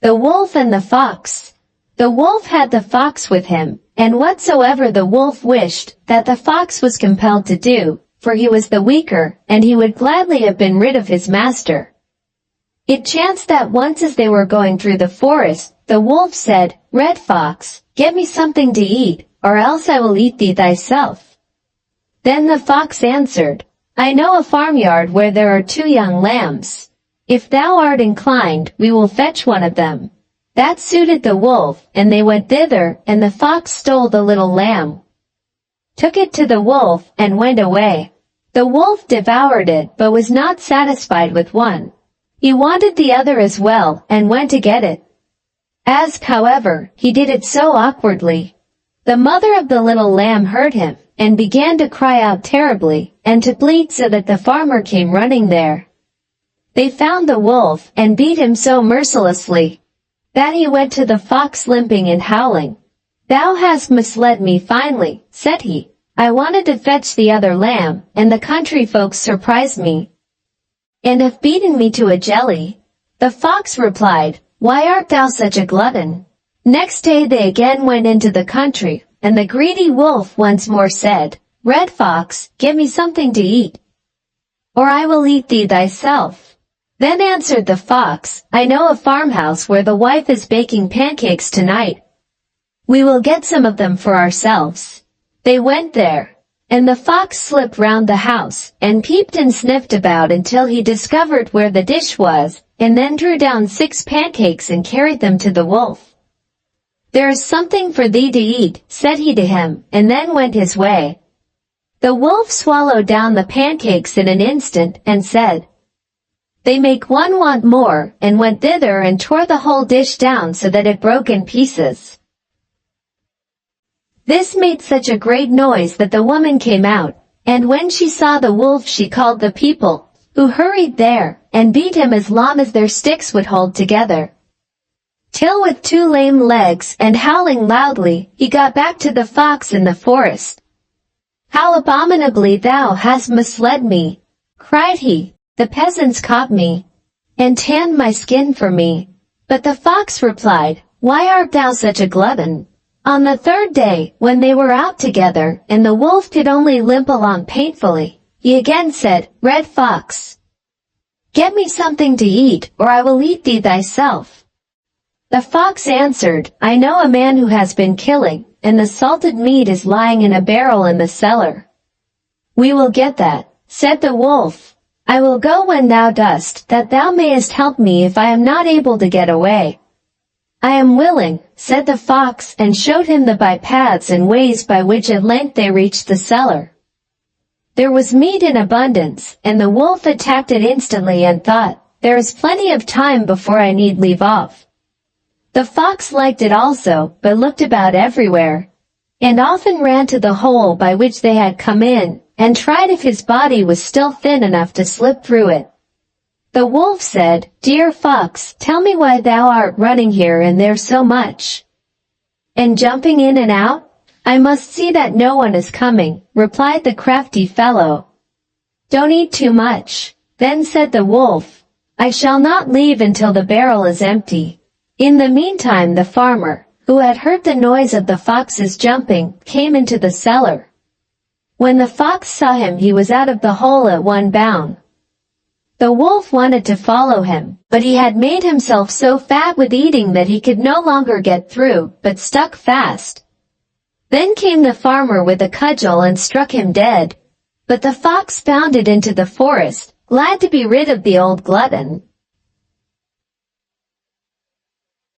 The Wolf and the Fox. The wolf had the fox with him, and whatsoever the wolf wished, that the fox was compelled to do, for he was the weaker, and he would gladly have been rid of his master. It chanced that once as they were going through the forest, the wolf said, "Red Fox, get me something to eat, or else I will eat thee thyself." Then the fox answered, "I know a farmyard where there are 2 young lambs. If thou art inclined, we will fetch one of them." That suited the wolf, and they went thither, and the fox stole the little lamb, took it to the wolf, and went away. The wolf devoured it, but was not satisfied with one. He wanted the other as well, and went to get it. As, however, he did it so awkwardly, the mother of the little lamb heard him, and began to cry out terribly, and to bleat so that the farmer came running there. They found the wolf, and beat him so mercilessly that he went to the fox limping and howling. "Thou hast misled me finely," said he. "I wanted to fetch the other lamb, and the country folks surprised me, and have beaten me to a jelly." The fox replied, "Why art thou such a glutton?" Next day they again went into the country, and the greedy wolf once more said, "Red Fox, give me something to eat, or I will eat thee thyself." Then answered the fox, "I know a farmhouse where the wife is baking pancakes tonight. We will get some of them for ourselves." They went there, and the fox slipped round the house, and peeped and sniffed about until he discovered where the dish was, and then drew down 6 pancakes and carried them to the wolf. "There is something for thee to eat," said he to him, and then went his way. The wolf swallowed down the pancakes in an instant, and said, "They make one want more," and went thither and tore the whole dish down so that it broke in pieces. This made such a great noise that the woman came out, and when she saw the wolf she called the people, who hurried there, and beat him as long as their sticks would hold together, till with 2 lame legs and howling loudly, he got back to the fox in the forest. "How abominably thou hast misled me!" cried he. "The peasants caught me, and tanned my skin for me." But the fox replied, "Why art thou such a glutton?" On the 3rd day, when they were out together, and the wolf could only limp along painfully, he again said, "Red Fox, get me something to eat, or I will eat thee thyself." The fox answered, "I know a man who has been killing, and the salted meat is lying in a barrel in the cellar." "We will get that," said the wolf. "I will go when thou dost, that thou mayest help me if I am not able to get away." "I am willing," said the fox, and showed him the bypaths and ways by which at length they reached the cellar. There was meat in abundance, and the wolf attacked it instantly and thought, "There is plenty of time before I need leave off." The fox liked it also, but looked about everywhere, and often ran to the hole by which they had come in, and tried if his body was still thin enough to slip through it. The wolf said, "Dear fox, tell me why thou art running here and there so much, and jumping in and out?" "I must see that no one is coming," replied the crafty fellow. "Don't eat too much." Then said the wolf, "I shall not leave until the barrel is empty." In the meantime the farmer, who had heard the noise of the fox's jumping, came into the cellar. When the fox saw him he was out of the hole at one bound. The wolf wanted to follow him, but he had made himself so fat with eating that he could no longer get through, but stuck fast. Then came the farmer with a cudgel and struck him dead. But the fox bounded into the forest, glad to be rid of the old glutton.